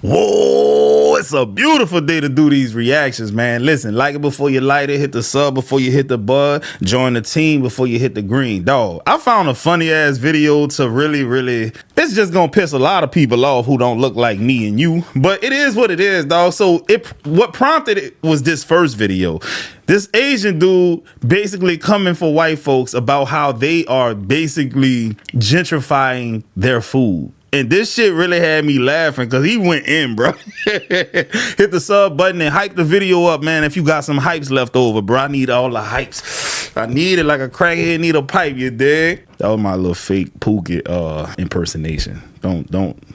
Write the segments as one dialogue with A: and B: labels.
A: Whoa, it's a beautiful day to do these reactions, man. Listen, like it before you light it, hit the sub before you hit the bud, join the team before you hit the green. Dog, I found a funny ass video to really, it's just gonna piss a lot of people off who don't look like me and you, but it is what it is, dog. So what prompted it was this first video. This Asian dude basically coming for white folks about how they are basically gentrifying their food. And this shit really had me laughing because he went in, bro. Hit the sub button and hype the video up, man. If you got some hypes left over, bro. I need all the hypes. I need it like a crackhead need a pipe, you dig? That was my little fake Phuket impersonation. Don't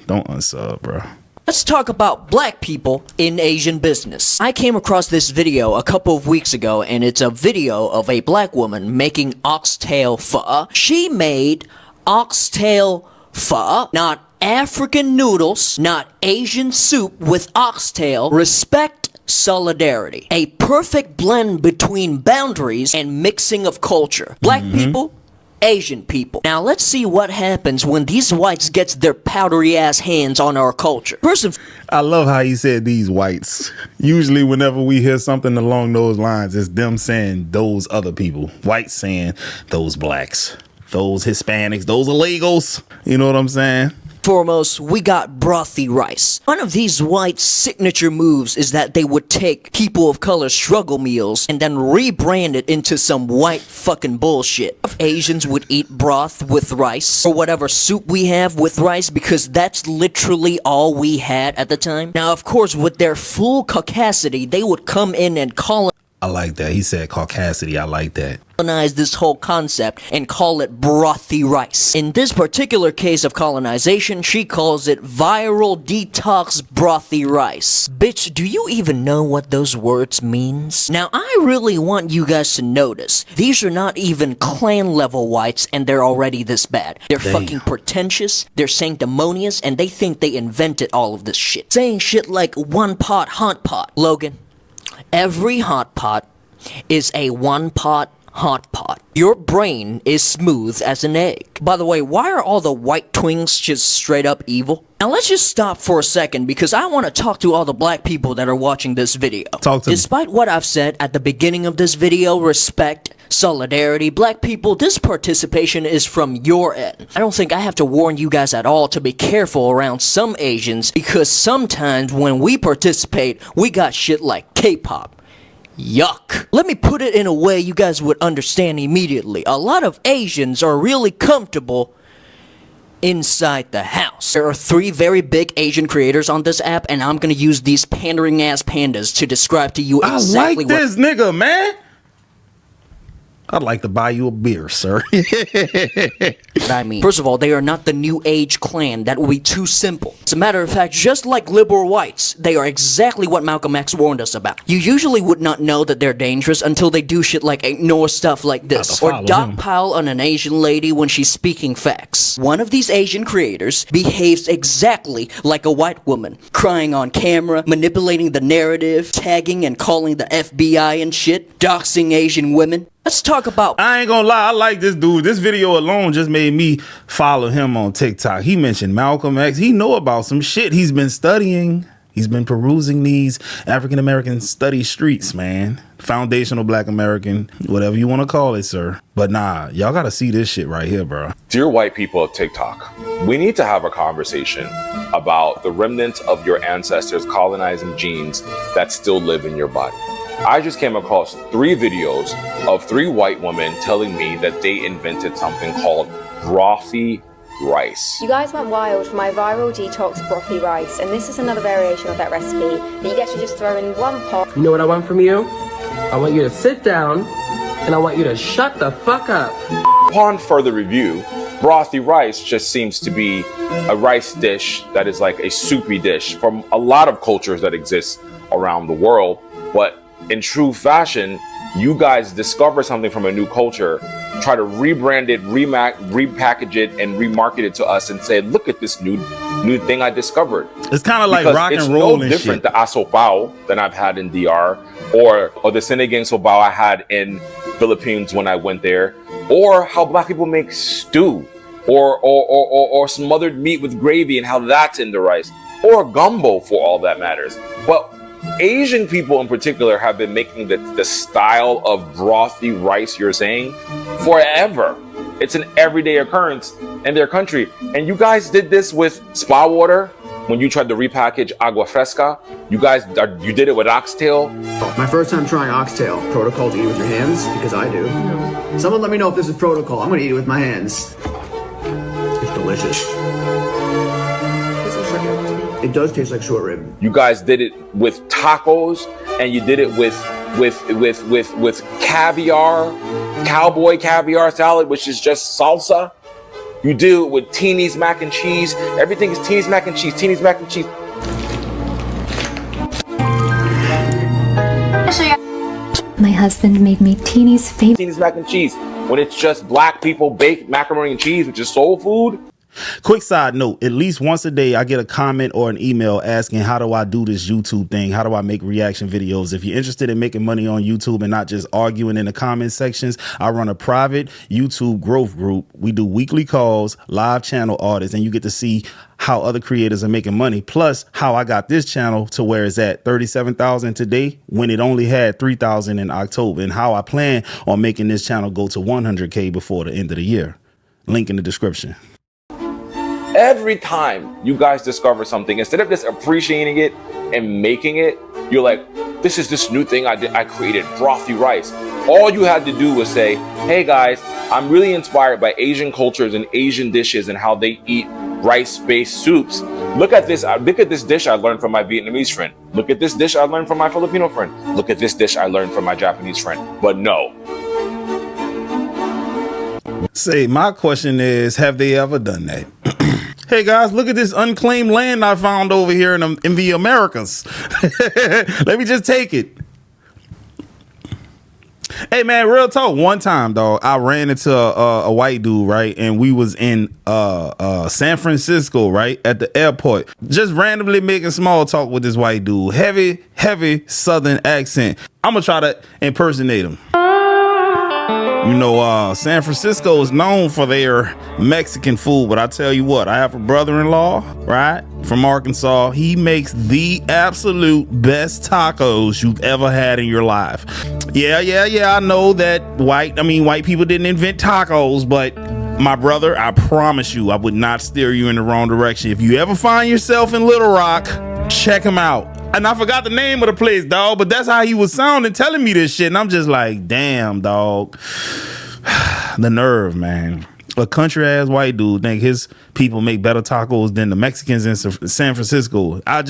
A: unsub, bro.
B: Let's talk about black people in Asian business. I came across this video a couple of weeks ago, and it's a video of a black woman making oxtail pho. She made oxtail pho, not African noodles, not Asian soup with oxtail. Respect, solidarity. A perfect blend between boundaries and mixing of culture. Black people, Asian people. Now let's see what happens when these whites gets their powdery ass hands on our culture.
A: I love how he said these whites. Usually whenever we hear something along those lines, it's them saying those other people. Whites saying those blacks, those Hispanics, those illegals. You know what I'm saying?
B: Foremost, we got Brothy rice. One of these whites' signature moves is that they would take people of color struggle meals and then rebrand it into some white fucking bullshit. Asians would eat broth with rice, or whatever soup we have with rice, because that's literally all we had at the time. Now, of course, with their full caucasity, they would come in and
A: I like that. He said caucasity. I like that.
B: Colonize this whole concept and call it brothy rice. In this particular case of colonization, she calls it viral detox brothy rice. Bitch, do you even know what those words means? Now, I really want you guys to notice, these are not even clan level whites and they're already this bad. They're fucking pretentious, they're sanctimonious, and they think they invented all of this shit. Saying shit like one pot, hot pot. Logan, every hot pot is a one pot hot pot. Your brain is smooth as an egg. By the way, why are all the white twinks just straight up evil? Now let's just stop for a second because I want to talk to all the black people that are watching this video.
A: Talk to me.
B: Despite what I've said at the beginning of this video, respect, solidarity, black people, this participation is from your end. I don't think I have to warn you guys at all to be careful around some Asians because sometimes when we participate, we got shit like K-pop. Yuck. Let me put it in a way you guys would understand immediately. A lot of Asians are really comfortable inside the house. There are 3 very big Asian creators on this app, and I'm gonna use these pandering ass pandas to describe to you exactly
A: I like this nigga, man. I'd like to buy you a beer, sir.
B: What I mean. First of all, they are not the new age clan. That would be too simple. As a matter of fact, just like liberal whites, they are exactly what Malcolm X warned us about. You usually would not know that they're dangerous until they do shit like ignore stuff like this, or dogpile on an Asian lady when she's speaking facts. One of these Asian creators behaves exactly like a white woman, crying on camera, manipulating the narrative, tagging and calling the FBI and shit, doxing Asian women. Let's talk about...
A: I ain't gonna lie, I like this dude. This video alone just made me follow him on TikTok. He mentioned Malcolm X. He know about some shit. He's been studying. He's been perusing these African-American study streets, man. Foundational Black American, whatever you want to call it, sir. But nah, y'all gotta see this shit right here, bro.
C: Dear white people of TikTok, we need to have a conversation about the remnants of your ancestors' colonizing genes that still live in your body. I just came across 3 videos of 3 white women telling me that they invented something called brothy rice.
D: You guys went wild for my viral detox brothy rice, and this is another variation of that recipe that you get to just throw in one pot.
E: You know what I want from you? I want you to sit down, and I want you to shut the fuck up.
C: Upon further review, brothy rice just seems to be a rice dish that is like a soupy dish from a lot of cultures that exist around the world, but in true fashion, you guys discover something from a new culture, try to rebrand it, repackage it, and remarket it to us and say, look at this new thing I discovered.
A: It's kind of like rock and roll and shit.
C: It's no different the asopao that I've had in DR, or the sinigang sobao I had in Philippines when I went there, or how black people make stew, or smothered meat with gravy and how that's in the rice. or gumbo for all that matters. But Asian people in particular have been making the style of brothy rice you're saying forever. It's an everyday occurrence in their country. And you guys did this with spa water when you tried to repackage agua fresca. You did it with oxtail.
F: My first time trying oxtail. Protocol to eat with your hands? Because I do. Someone let me know if this is protocol. I'm gonna eat it with my hands. It's delicious. It does taste like short rib.
C: You guys did it with tacos, and you did it with caviar, cowboy caviar salad, which is just salsa. You do it with Teeny's mac and cheese. Everything is Teeny's mac and cheese. Teeny's mac and cheese.
G: My husband made me Teeny's favorite.
C: Teeny's mac and cheese. When it's just black people baked macaroni and cheese, which is soul food.
A: Quick side note, at least once a day I get a comment or an email asking, how do I do this YouTube thing? How do I make reaction videos? If you're interested in making money on YouTube and not just arguing in the comment sections, I run a private YouTube growth group. We do weekly calls, live channel audits, and you get to see how other creators are making money, plus how I got this channel to where it's at 37,000 today when it only had 3,000 in October, and how I plan on making this channel go to 100K before the end of the year. Link in the description.
C: Every time you guys discover something, instead of just appreciating it and making it, you're like, this is this new thing I created, brothy rice. All you had to do was say, hey guys, I'm really inspired by Asian cultures and Asian dishes and how they eat rice-based soups. Look at this dish I learned from my Vietnamese friend. Look at this dish I learned from my Filipino friend. Look at this dish I learned from my Japanese friend. But no.
A: Say, my question is, have they ever done that? Hey guys, look at this unclaimed land I found over here in the Americas. Let me just take it. Hey man, real talk. One time, dog, I ran into a white dude, right? And we was in San Francisco, right? At the airport. Just randomly making small talk with this white dude. Heavy Southern accent. I'm gonna try to impersonate him. You know, San Francisco is known for their Mexican food, but I tell you what, I have a brother-in-law, right, from Arkansas. He makes the absolute best tacos you've ever had in your life. Yeah, I know that white people didn't invent tacos, but my brother, I promise you, I would not steer you in the wrong direction. If you ever find yourself in Little Rock, check him out. And I forgot the name of the place, dog, but that's how he was sounding, telling me this shit. And I'm just like, damn, dog. The nerve, man. A country ass white dude think his people make better tacos than the Mexicans in San Francisco. I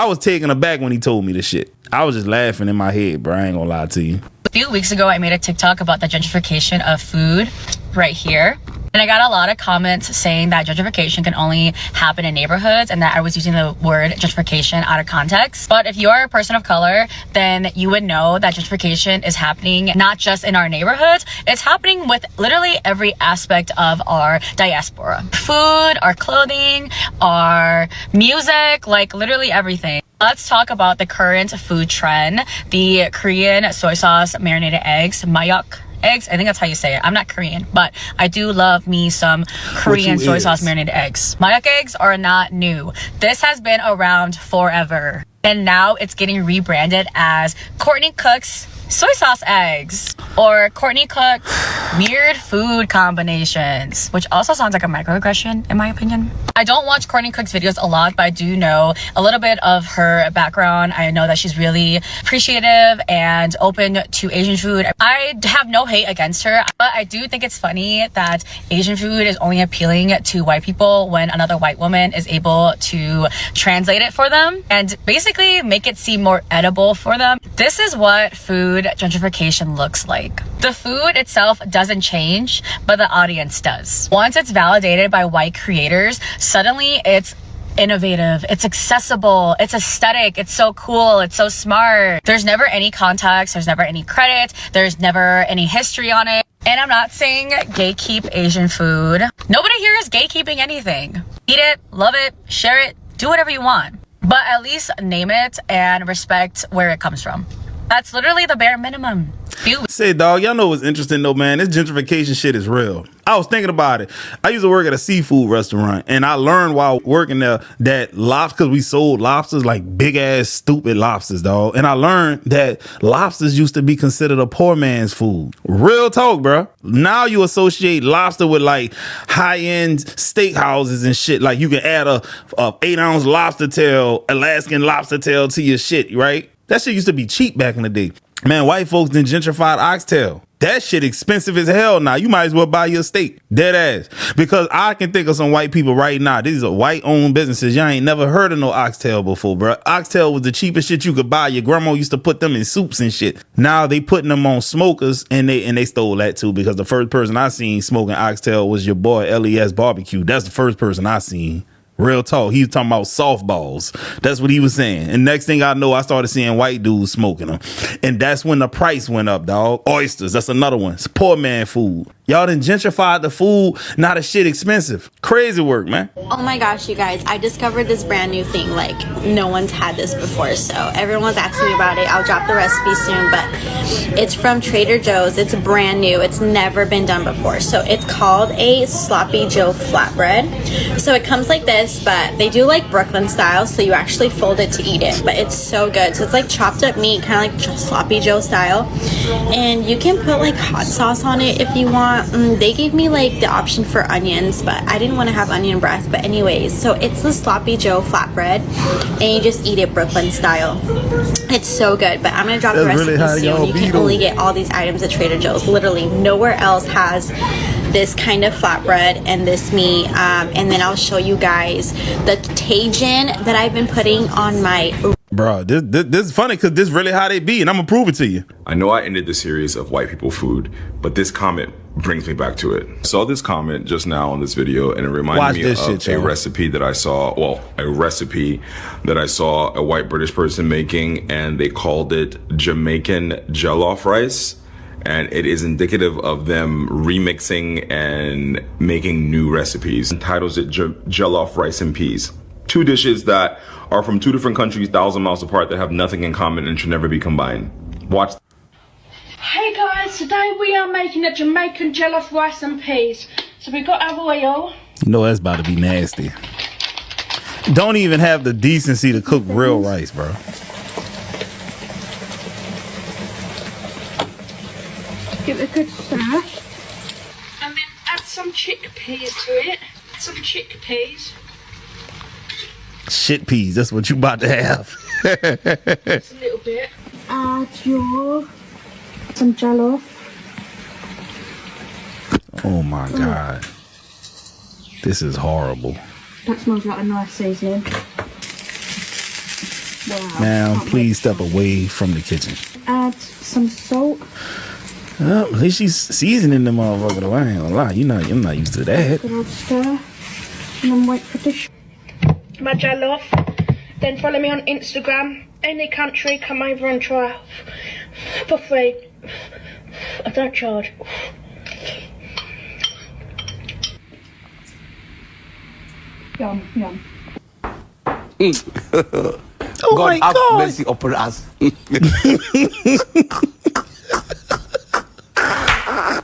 A: was taken aback when he told me this shit. I was just laughing in my head, bro. I ain't gonna lie to you.
H: A few weeks ago, I made a TikTok about the gentrification of food right here. And I got a lot of comments saying that gentrification can only happen in neighborhoods and that I was using the word gentrification out of context. But if you are a person of color, then you would know that gentrification is happening not just in our neighborhoods, it's happening with literally every aspect of our diaspora. Food, our clothing, our music, like literally everything. Let's talk about the current food trend, the Korean soy sauce marinated eggs, mayak eggs. I think that's how you say it. I'm not Korean, but I do love me some Korean soy sauce marinated eggs. Mayak eggs are not new. This has been around forever. And now it's getting rebranded as Courtney Cook's soy sauce eggs or Courtney Cook's weird food combinations, which also sounds like a microaggression in my opinion. I don't watch Courtney Cook's videos a lot, but I do know a little bit of her background. I know that she's really appreciative and open to Asian food. I have no hate against her, but I do think it's funny that Asian food is only appealing to white people when another white woman is able to translate it for them and basically make it seem more edible for them. This is what food gentrification looks like. The food itself doesn't change, but the audience does. Once it's validated by white creators, suddenly it's innovative, it's accessible, it's aesthetic, it's so cool, it's so smart. There's never any context, there's never any credit, there's never any history on it. And I'm not saying gatekeep Asian food. Nobody here is gatekeeping anything. Eat it, love it, share it, do whatever you want. But at least name it and respect where it comes from. That's literally the bare minimum.
A: Say, dog, y'all know what's interesting though, man? This gentrification shit is real. I was thinking about it. I used to work at a seafood restaurant, and I learned while working there that lobsters, we sold lobsters, like big ass stupid lobsters, dog. And I learned that lobsters used to be considered a poor man's food. Real talk, bro. Now you associate lobster with like high end steakhouses and shit. Like you can add a 8-ounce lobster tail, Alaskan lobster tail to your shit, right? That shit used to be cheap back in the day. Man, white folks done gentrified oxtail. That shit expensive as hell now. You might as well buy your steak. Dead ass. Because I can think of some white people right now. These are white-owned businesses. Y'all ain't never heard of no oxtail before, bro. Oxtail was the cheapest shit you could buy. Your grandma used to put them in soups and shit. Now they putting them on smokers, and they stole that too, because the first person I seen smoking oxtail was your boy LES Barbecue. That's the first person I seen. Real talk. He was talking about softballs. That's what he was saying. And next thing I know, I started seeing white dudes smoking them. And that's when the price went up, dog. Oysters. That's another one. It's poor man food. Y'all done gentrified the food. Now the shit expensive. Crazy work, man.
I: Oh my gosh, you guys. I discovered this brand new thing. Like, no one's had this before. So everyone's asking me about it. I'll drop the recipe soon. But it's from Trader Joe's. It's brand new. It's never been done before. So it's called a Sloppy Joe flatbread. So it comes like this, but they do like Brooklyn style. So you actually fold it to eat it. But it's so good. So it's like chopped up meat, kind of like Sloppy Joe style. And you can put like hot sauce on it if you want. They gave me like the option for onions, but I didn't want to have onion breath. But anyways, so it's the Sloppy Joe flatbread, and you just eat it Brooklyn style. It's so good. But I'm gonna drop the recipe soon. You can only get all these items at Trader Joe's. Literally nowhere else has this kind of flatbread and this meat. And then I'll show you guys the Tajin that I've been putting on my.
A: Bro, this is funny because this really how they be, and I'm gonna prove it to you.
C: I know I ended the series of white people food, but this comment brings me back to it. I saw this comment just now on this video, and it reminded me of a recipe that I saw. Well, a recipe that I saw a white British person making, and they called it Jamaican jollof rice. And it is indicative of them remixing and making new recipes. It titles it jollof rice and peas. Two dishes that are from two different countries, 1,000 miles apart, that have nothing in common and should never be combined. Watch.
J: Hey guys, today we are making a Jamaican jollof rice and peas. So we got our oil.
A: You know that's about to be nasty. Don't even have the decency to cook real rice, bro.
J: Give it a good stir. And then add some chickpeas to it. Some chickpeas.
A: Shit peas, that's what you about to have.
J: Just a little bit. Add some jollof.
A: Oh my God. This is horrible.
J: That smells like a nice seasoning. Wow.
A: Now, please step away from the kitchen.
J: Add some salt.
A: At least she's seasoning the motherfucker though. I ain't gonna lie. I'm not used to that.
J: Good old stir. And then wait for dish. My jollof. Then follow me on Instagram. Any country, come over and try for free. I don't charge. Yum, yum.
A: Oh God, have
K: mercy upon us.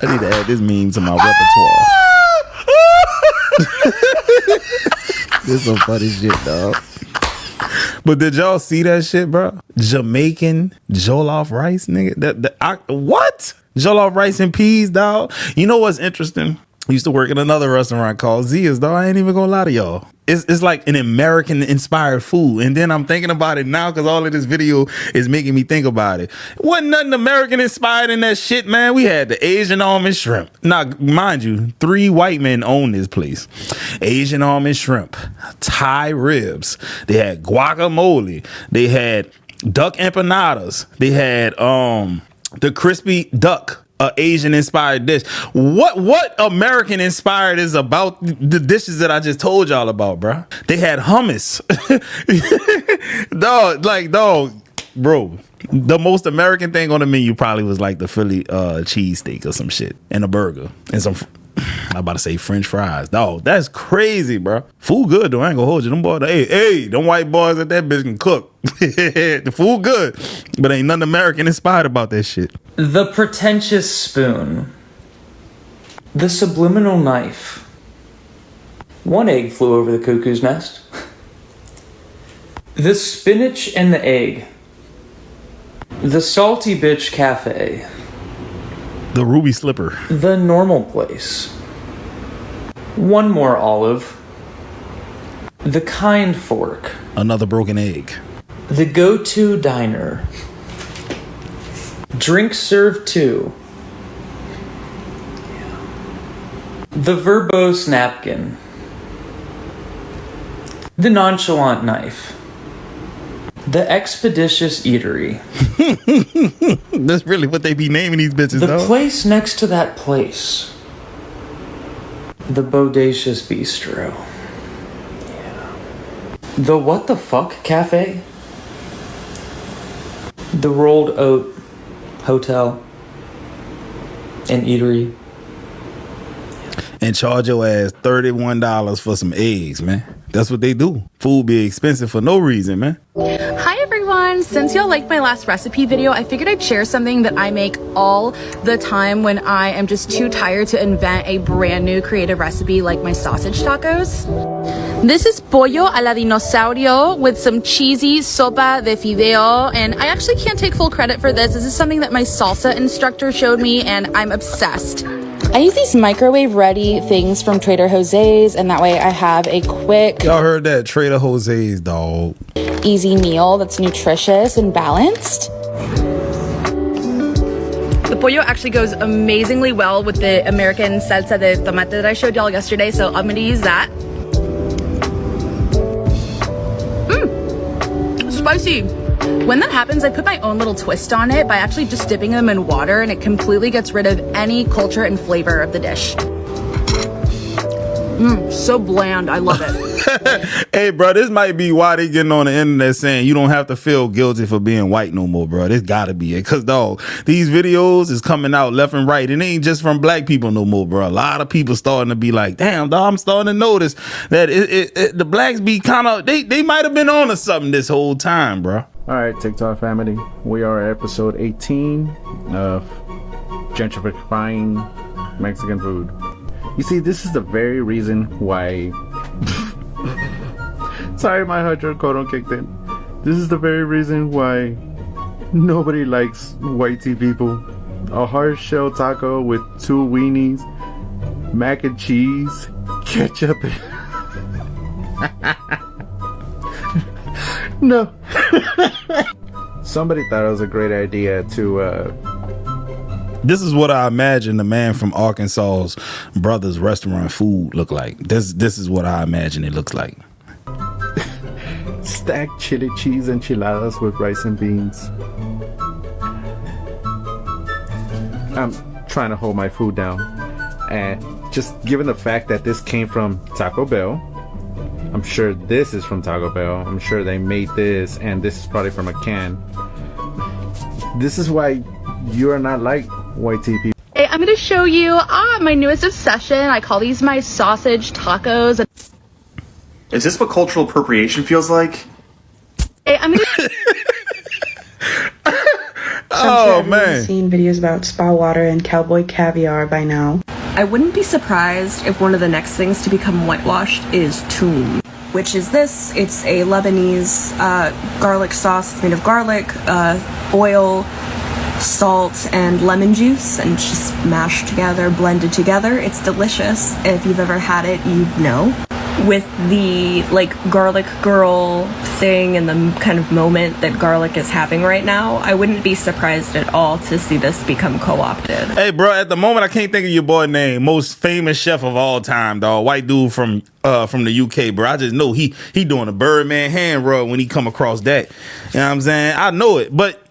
A: I need to add this meme to my repertoire. This some funny shit, dog. But did y'all see that shit, bro? Jamaican jollof rice, nigga. What? Jollof rice and peas, dog. You know what's interesting? I used to work in another restaurant called Zia's, dog. I ain't even gonna lie to y'all. It's like an American inspired food. And then I'm thinking about it now because all of this video is making me think about it. Wasn't nothing American inspired in that shit, man. We had the Asian almond shrimp. Now, mind you, 3 white men own this place. Asian almond shrimp, Thai ribs. They had guacamole. They had duck empanadas. They had the crispy duck. Asian inspired dish. What American inspired is about the dishes that I just told y'all about, bro? They had hummus. dog, bro. The most American thing on the menu probably was like the Philly cheesesteak or some shit and a burger and some I'm about to say French fries. Dog, that's crazy, bro. Food good, though. I ain't gonna hold you. Them boys, hey, them white boys at that bitch can cook. The food good, but ain't nothing American inspired about that shit.
K: The pretentious spoon. The subliminal knife. One egg flew over the cuckoo's nest. The spinach and the egg. The salty bitch cafe.
A: The ruby slipper.
K: The normal place. One more olive. The kind fork.
A: Another broken egg.
K: The go-to diner. Drink served too. The verbose napkin. The nonchalant knife. The expeditious eatery.
A: That's really what they be naming these bitches,
K: The
A: dog.
K: place next to that place. The bodacious bistro. Yeah. The what the fuck cafe. The rolled oat hotel and eatery.
A: And charge your ass $31 for some eggs, man. That's what they do. Food be expensive for no reason, man.
L: Hi everyone! Since y'all liked my last recipe video, I figured I'd share something that I make all the time when I am just too tired to invent a brand new creative recipe like my sausage tacos. This is pollo a la dinosaurio with some cheesy sopa de fideo, and I actually can't take full credit for this. This is something that my salsa instructor showed me and I'm obsessed. I use these microwave ready things from Trader Jose's, and that way I have a quick,
A: Y'all heard that? Trader Jose's, dog.
L: easy meal that's nutritious and balanced. The pollo actually goes amazingly well with the American salsa de tomate that I showed y'all yesterday, so I'm gonna use that. Spicy. When that happens, I put my own little twist on it by actually just dipping them in water, and it completely gets rid of any culture and flavor of the dish. So bland. I love it.
A: Hey, bro, this might be why they getting on the internet saying you don't have to feel guilty for being white no more, bro. This gotta be it. Because, dog, these videos is coming out left and right. It ain't just from black people no more, bro. A lot of people starting to be like, damn, dog, I'm starting to notice that the blacks be kind of, they might have been on to something this whole time, bro.
M: All right, TikTok family, we are at episode 18 of Gentrifying Mexican Food. You see, this is the very reason why... Sorry, my hydrocodone kicked in. This is the very reason why nobody likes white tea people. A hard shell taco with 2 weenies, mac and cheese, ketchup. No. Somebody thought it was a great idea to
A: This is what I imagine the man from Arkansas's brother's restaurant food look like. This is what I imagine it looks like.
M: stacked chili cheese enchiladas with rice and beans. I'm trying to hold my food down, and just given the fact that this came from Taco Bell, I'm sure this is from Taco Bell. I'm sure they made this, and this is probably from a can. This is why you are not like white tea people.
L: Hey, I'm gonna show you my newest obsession. I call these my sausage tacos.
N: Is this what cultural appropriation feels like?
L: Hey, I'm gonna.
A: Oh man!
O: Seen videos about spa water and cowboy caviar by now.
P: I wouldn't be surprised if one of the next things to become whitewashed is toum, which is this. It's a Lebanese garlic sauce. It's made of garlic, oil, salt, and lemon juice, and just mashed together, blended together. It's delicious. If you've ever had it, you'd know. With the like garlic girl thing and the kind of moment that garlic is having right now, I wouldn't be surprised at all to see this become co-opted.
A: Hey, bro, at the moment I can't think of your boy name. Most famous chef of all time, dog. White dude from the UK, bro. I just know he doing a Birdman hand rub when he come across that. You know what I'm saying? I know it, but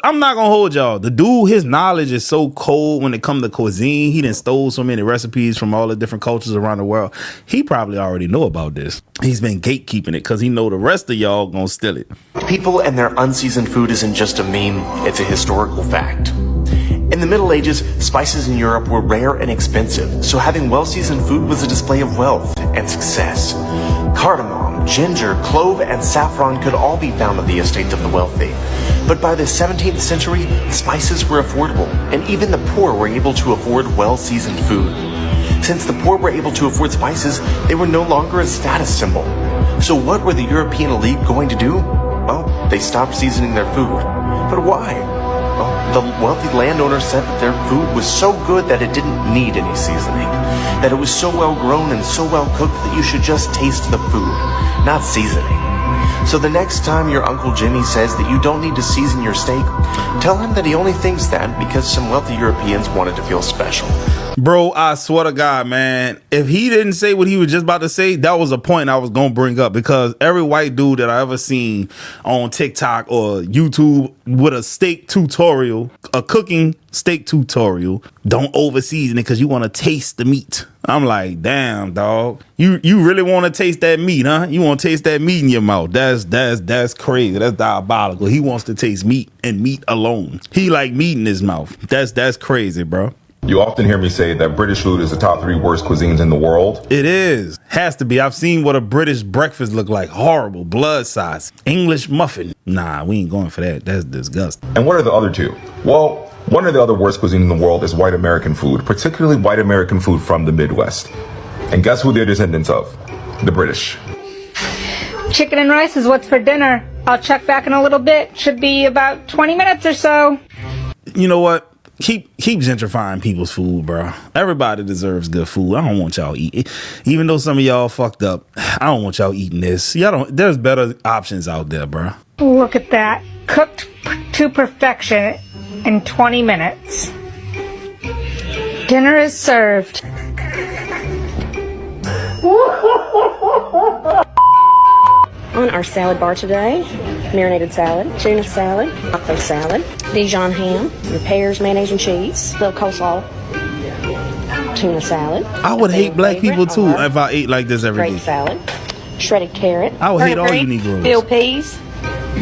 A: I'm not gonna hold y'all. The dude, his knowledge is so cold when it comes to cuisine. He done stole so many recipes from all the different cultures around the world. He probably already know about this. He's been gatekeeping it because he know the rest of y'all gonna steal it.
N: People and their unseasoned food isn't just a meme, it's a historical fact. In the Middle Ages, spices in Europe were rare and expensive, so having well-seasoned food was a display of wealth and success. Cardamom, ginger, clove, and saffron could all be found on the estates of the wealthy. But by the 17th century, spices were affordable, and even the poor were able to afford well-seasoned food. Since the poor were able to afford spices, they were no longer a status symbol. So what were the European elite going to do? Well, they stopped seasoning their food. But why? Well, the wealthy landowners said that their food was so good that it didn't need any seasoning. That it was so well grown and so well cooked that you should just taste the food, not seasoning. So the next time your Uncle Jimmy says that you don't need to season your steak, tell him that he only thinks that because some wealthy Europeans wanted to feel special.
A: Bro, I swear to God, man, if he didn't say what he was just about to say, that was a point I was going to bring up, because every white dude that I ever seen on TikTok or YouTube with a steak tutorial, a cooking steak tutorial, don't over season it because you want to taste the meat. I'm like, damn, dog. You really want to taste that meat, huh? You want to taste that meat in your mouth. That's crazy. That's diabolical. He wants to taste meat and meat alone. He like meat in his mouth. That's crazy, bro.
Q: You often hear me say that British food is the top 3 worst cuisines in the world.
A: It is. Has to be. I've seen what a British breakfast look like. Horrible. Blood sauce. English muffin. Nah, we ain't going for that. That's disgusting.
Q: And what are the other 2? Well, one of the other worst cuisines in the world is white American food, particularly white American food from the Midwest. And guess who they're descendants of? The British.
J: Chicken and rice is what's for dinner. I'll check back in a little bit. Should be about 20 minutes or so.
A: You know what? Keep gentrifying people's food, bro. Everybody deserves good food. I don't want y'all eating. Even though some of y'all fucked up, I don't want y'all eating this. Y'all don't. There's better options out there, bro.
J: Look at that. Cooked to perfection in 20 minutes. Dinner is served.
R: On our salad bar today, marinated salad, tuna salad, taco salad, Dijon ham, your pears, mayonnaise, and cheese, little coleslaw, tuna salad.
A: I would hate black people too if I ate like this every
R: Grape
A: day.
R: salad, shredded carrot.
A: I would hate all you
R: turnip
A: Negroes.
R: green, Field peas,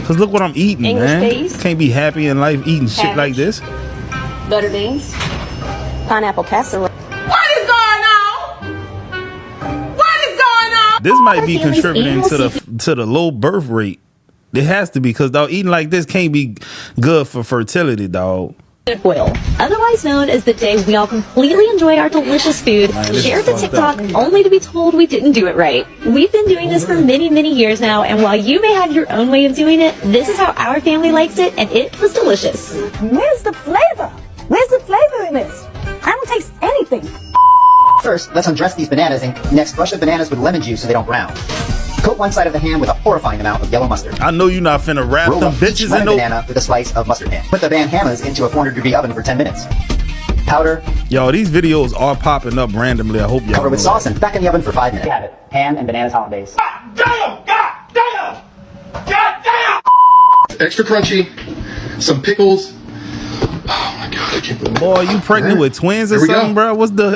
A: Cause look what I'm eating,
R: English
A: man.
R: peas.
A: Can't be happy in life eating shit like this.
R: butter beans, pineapple casserole.
A: This might be contributing to the low birth rate. It has to be, because dog, eating like this can't be good for fertility, dog.
S: Oil, otherwise known as the day we all completely enjoyed our delicious food, shared to TikTok only to be told we didn't do it right. We've been doing this for many, many years now, and while you may have your own way of doing it, this is how our family likes it, and it was delicious.
T: Where's the flavor? Where's the flavor in this? I don't taste anything.
U: First, let's undress these bananas and next brush the bananas with lemon juice so they don't brown. Coat one side of the ham with a horrifying amount of yellow mustard.
A: I know you're not finna wrap
U: Roll
A: them
U: up each
A: bitches in
U: lemon
A: no
U: banana with a slice of mustard ham. Put the bananas into a 400-degree oven for 10 minutes. Powder.
A: Yo, these videos are popping up randomly. I hope y'all
U: Cover with
A: know
U: sauce
A: that.
U: and back in the oven for 5 minutes. Have it. Ham and bananas hollandaise.
V: Extra crunchy, some pickles. Oh my god, I can't believe it.
A: Boy, you pregnant with twins or
V: There we go.
A: something, bro?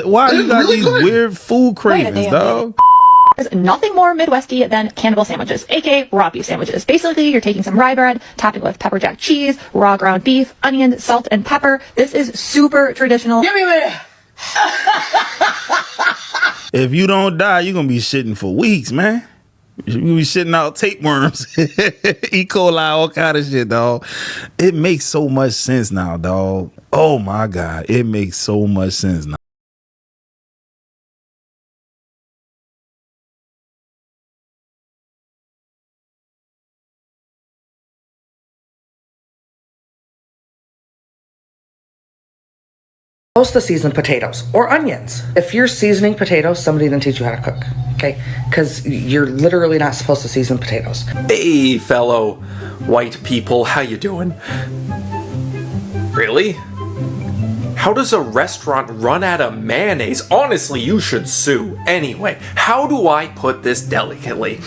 A: Why you got
V: really
A: these
V: good.
A: weird food cravings, dog?
S: There's nothing more Midwesty than cannibal sandwiches, aka raw beef sandwiches. Basically, you're taking some rye bread, topping with pepper jack cheese, raw ground beef, onion, salt, and pepper. This is super traditional. Give me a minute!
A: If you don't die, you're gonna be shitting for weeks, man. You be shitting out tapeworms, E. coli, all kind of shit, dog. It makes so much sense now, dog. Oh my God, it makes so much sense now.
W: Supposed to season potatoes or onions. If you're seasoning potatoes, somebody didn't teach you how to cook, okay? Because you're literally not supposed to season potatoes.
X: Hey, fellow white people, how you doing? Really? How does a restaurant run out of mayonnaise? Honestly, you should sue. Anyway, how do I put this delicately?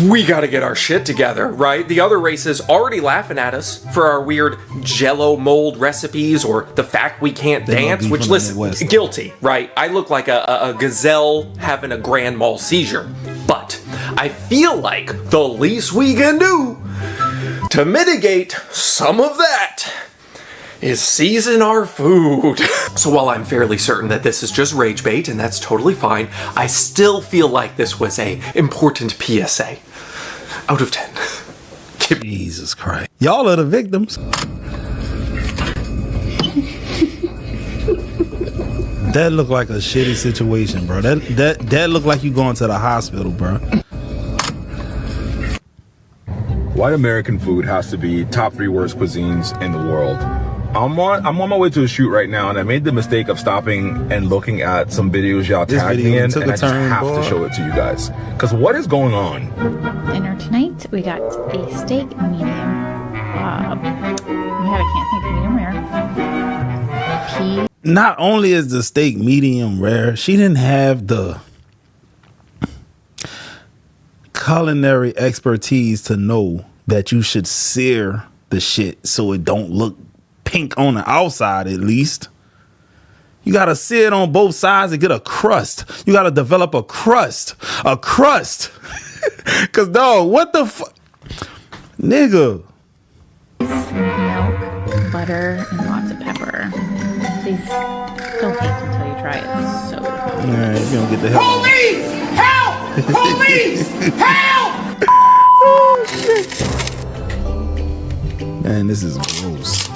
X: We gotta get our shit together, right? The other races already laughing at us for our weird jello mold recipes or the fact we can't dance, which, listen, guilty, right? I look like a gazelle having a grand mal seizure. But I feel like the least we can do to mitigate some of that is season our food. So while I'm fairly certain that this is just rage bait, and that's totally fine, I still feel like this was a important PSA. Out of 10.
A: Jesus Christ. Y'all are the victims. That looked like a shitty situation, bro. That looked like you going to the hospital, bro.
Q: White American food has to be top 3 worst cuisines in the world. I'm on my way to a shoot right now, and I made the mistake of stopping and looking at some videos y'all tagged me in, and I just have to show it to you guys. Because what is going on?
B: Dinner tonight, we got a steak medium. I can't think of medium rare.
A: Not only is the steak medium rare, she didn't have the culinary expertise to know that you should sear the shit so it don't look pink on the outside. At least you gotta sear it on both sides and get a crust. You gotta develop a crust. Cause dog, what the fuck, nigga?
B: Milk, butter, and lots of pepper. Please don't taste until you try it. It's so good.
A: Alright, you don't get the hell.
D: Police! Help! Police! Help!
A: Oh shit. Man, this is gross.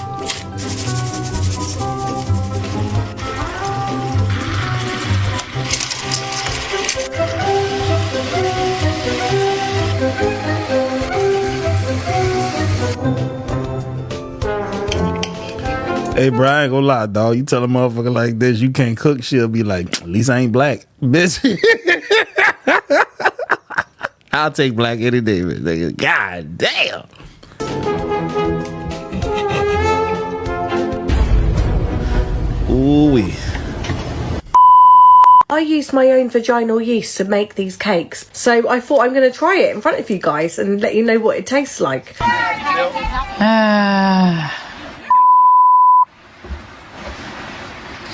A: Hey, bro, I ain't gonna lie, dog. You tell a motherfucker like this, you can't cook, she'll be like, at least I ain't black, bitch. I'll take black any day, man. God damn. Ooh-wee.
E: I used my own vaginal yeast to make these cakes, so I thought I'm going to try it in front of you guys and let you know what it tastes like.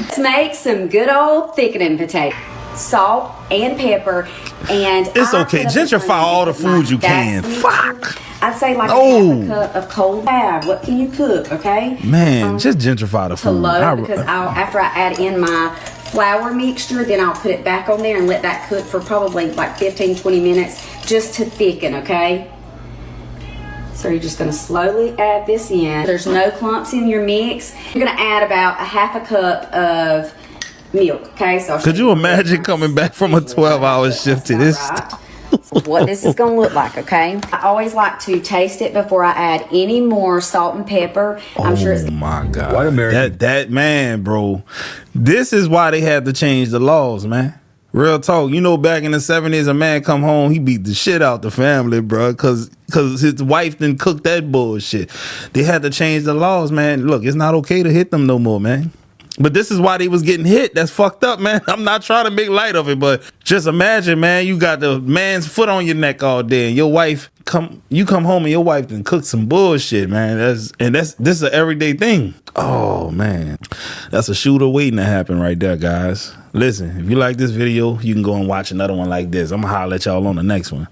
F: Let's make some good old thickening potato. Salt and pepper, and
A: it's okay. Gentrify all the food you can. Fuck.
F: I'd say like a cup of cold pad. What can you cook? Okay.
A: Man, just gentrify the food.
F: To low, because after I add in my flour mixture, then I'll put it back on there and let that cook for probably like 15-20 minutes just to thicken. Okay. So you're just going to slowly add this in. There's no clumps in your mix. You're going to add about a half a cup of milk. Okay, so
A: could you imagine coming back from a 12-hour shift to this?
F: What this is going to look like, okay? I always like to taste it before I add any more salt and pepper. I'm sure it's...
A: Oh my God. That man, bro. This is why they had to change the laws, man. Real talk. You know, back in the 70s, a man come home, he beat the shit out the family, bro, because his wife didn't cook that bullshit. They had to change the laws, man. Look, it's not okay to hit them no more, man. But this is why they was getting hit. That's fucked up, man. I'm not trying to make light of it, but just imagine, man, you got the man's foot on your neck all day, and your wife you come home and your wife then cook some bullshit, man. This is an everyday thing. Oh man, that's a shooter waiting to happen right there, guys. Listen, if you like this video, you can go and watch another one like this. I'm gonna holler at y'all on the next one.